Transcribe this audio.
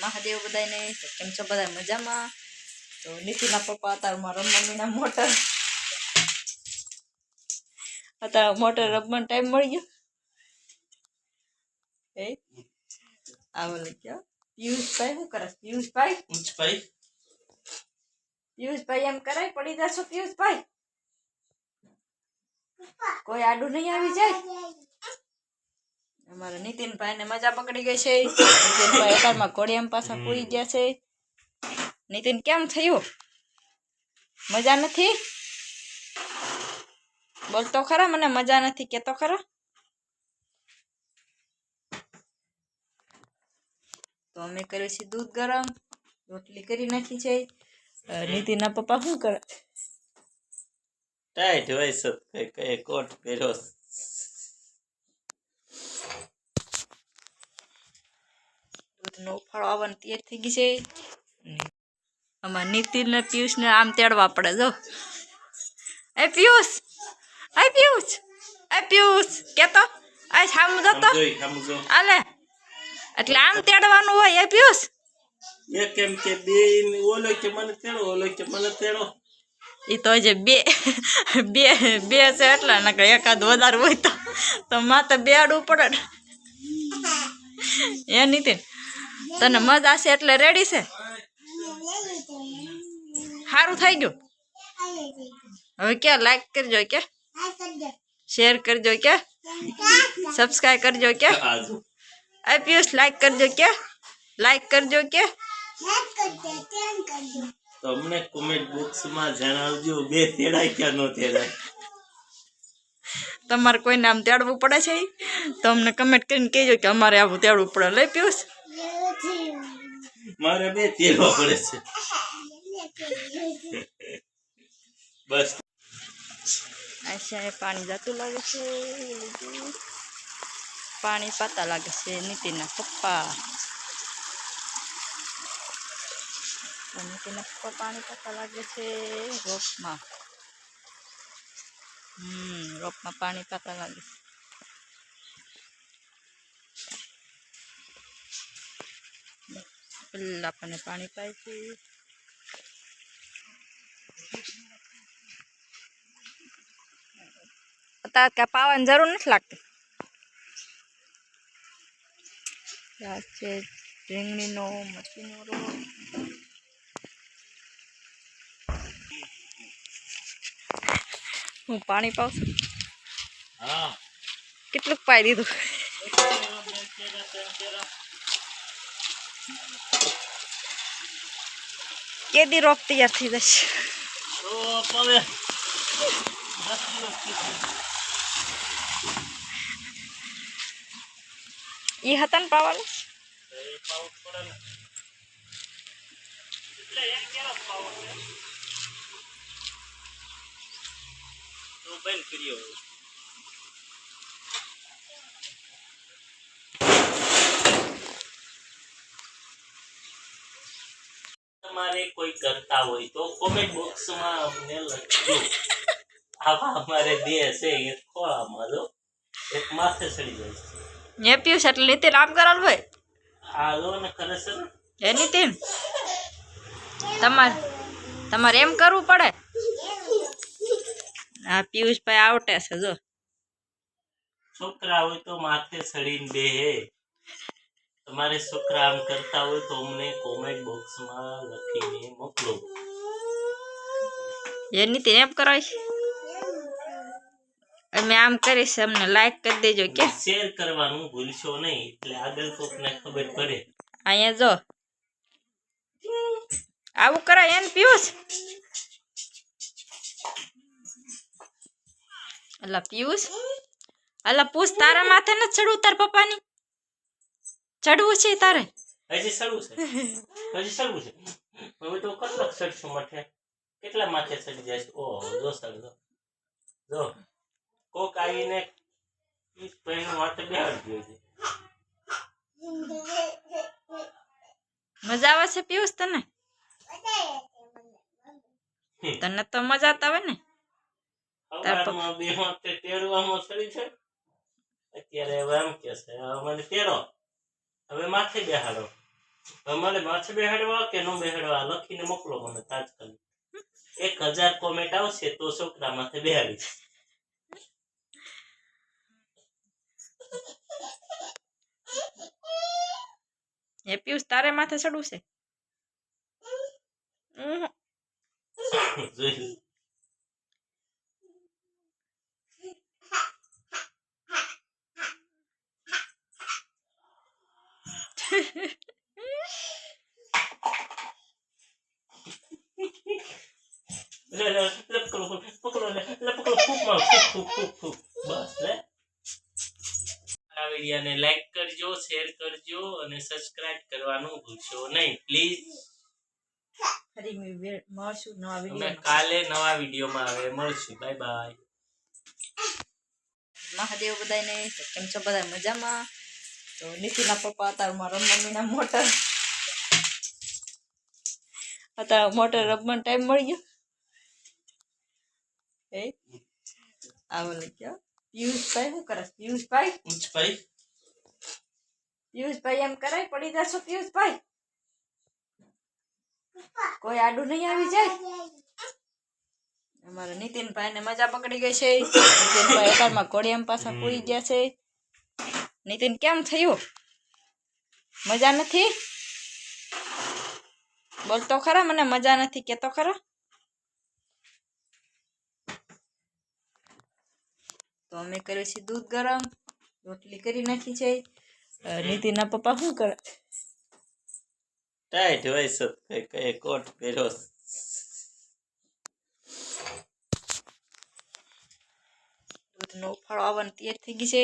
મહાદેવ બધાને કેમ છો બધા મજામાં? તો નીતિના પપ્પા અત્યારમાં રમવાના મોટર અત્યારે મોટર રમવાનો ટાઈમ મળી ગયો. એ આવો લઈ ગયો પિયુષભાઈ. શું કરે પિયુષભાઈ એમ કરાય પડી જશો પિયુષભાઈ? કોઈ આડું નહીં આવી જાય. અમારા નીતિનભાઈ ને મજા પકડી ગઈ છે. નીતિનભાઈ અત્યારમાં ઘોડિયામાં પાછા પૂરી ગયા છે. નીતિન કેમ થયું? મજા નથી? બોલતો ખરા, મને મજા નથી કેતો ખરા. તો અમે કર્યું છે દૂધ ગરમ, રોટલી કરી નાખી છે. નીતિનના પપ્પા શું કરે? ટાઈટ હોય સબ કઈ કોટ પહેર્યો. દૂધનો ઉફાળો આવવાની તૈયાર થઈ ગઈ છે. આમાં નીતિન ને પિયુષ ને આમ તેડવા પડે. જો એ પિયુષ, એ પિયુષ, એ પિયુષ કેતો આ સામુ જતો આલે એટલે આમ તેડવાનું હોય. એ પિયુષ એ કેમ કે બે ઓલો કે મને તેડો, ઓલો કે મને તેડો. એ તો જે બે બે બે છે એટલે નકર એકાદ વધારે હોય તો માથે બેડવું પડે. એ નીતિન તને મજા છે એટલે રેડી છે? સારું થઈ ગયું. હવે કે લાઈક કરજો, કે શેર કરજો, કે સબસ્ક્રાઇબ કરજો, કે આ પિયુષ લાઈક કરજો, કે લાઈક કરજો, કે તો અમને કોમેન્ટ બોક્સ માં જણાવજો બે તેડાય કે ન તેડાય. તમારે કોઈને આમ તેડવું પડે છે તો અમને કમેન્ટ કરીને કહેજો કે અમારે આવું તેડવું પડે. લે પિયુષ મારે બે તેડવા પડે છે બસ. આશા પાણી જતું લાગે છે. પાણી પાતા લાગે છે નીતિનના પપ્પા. નીતિનના પપ્પા પાણી પાતા લાગે છે રોપમાં. રોપમાં પાણી પાતા લાગે છે. પેલા આપણને પાણી પાય છે. અત્યારે કાંઈ પાવાની જરૂર નથી લાગતી. આ છે રીંગણીનો મચ્છીનો રોલ. હું પાણી પાઉં છું. હા કેટલુંક પાઈ દીધું? કેદી રોપ તૈયાર થઈ જશે? એ હતા ને પાવાનું? તમારે કોઈ કરતા હોય તો કોમેન્ટ બોક્સ માં અમને લખજો. આવા અમારે બે છે, એક ખોળામાં જો એક માથે ચડી જાય છે. એ પિયુષ એટલે નીતિન આમ કરાવું હોય. આ લો ને કરે છે ને. હે નીતિન તમારે એમ કરવું પડે. હા પિયુષભાઈ આવટે છે. જો છોકરા હોય તો માથે ચડીને બેહે. તમારે છોકરા આમ કરતા હોય તો અમને કોમેન્ટ બોક્સમાં લખીને મોકલો. એ નીતિન એમ કરાય. અમે આમ કરીશ, અમને લાઈક કરી દેજો, કે શેર કરવાનું ભૂલશો નહીં એટલે આગળ કોકને ખબર પડે. અહીંયા જો આવું કરાય એમ પિયુષ? અલા પિયુષ, અલા પૂછ તારા માથે નથી ચડવું તાર પપ્પાની? ચડવું છે તારે? હજી ચડવું છે, હજી ચડવું છે. હવે તો કેટલાક ચડશું માથે, કેટલા માથે ચડી જાય છે. ઓહો જો ચડ જો કોક આવીને ભાઈ માથે બેહાડી દે છે. મજા આવે છે પિયુષ તને? તને તો મજા આવતા હોય ને. હવારમાં બે માથે તેડવામાં ચડી છે. અત્યારે હવે એમ કે છે મને તેડો, હવે માથે બેહાડો. અમારે માથે બેહાડવા કે નો બેહાડવા લખીને મોકલો મને તાત્કાલિક 1000 કોમેન્ટ આવશે તો છોકરા માથે બેહાડીશ. એ પિયુષ તારે માથે ચડવું છે? જોઈ લો. લે પકડો ફૂક માર ફૂક બસ લે. આ વિડિયોને લાઈક કરજો, શેર કરજો અને સબસ્ક્રાઇબ કરવાનું ભૂલશો નહીં પ્લીઝ. ફરી મળશું નવા અમે વિડીયો. કાલે નવા વિડીયોમાં આવે મળશું. Bye bye. મહાદેવ બધાને. કેમ છો બધા મજામાં? તો નીતિના પપ્પા અત્યારે મમ્મીના મોટર રમવાનો ટાઈમ મળી ગયો. એ આવો લઈ ગયો. પિયુષભાઈ શું કરે? પિયુષભાઈ એમ કરાય પડી જશો પિયુષભાઈ? કોઈ આડું નહીં આવી જાય. અમારા નીતિનભાઈ ને મજા પકડી ગઈ છે. નીતિનભાઈ અત્યારમાં ઘોડિયામાં પાછા પૂરી ગયા છે. નીતિન કેમ થયું? મજા નથી? બોલતો ખરા, મને મજા નથી કેતો ખરા? તો અમે કર્યું છે દૂધ ગરમ, રોટલી કરી નાખી છે. નીતિનના પપ્પા શું કરે? ટાઈટ હોય છે કઈ કોટ પહેરો. દૂધનો ઉફાળો આવવાની તૈયાર થઈ ગઈ છે.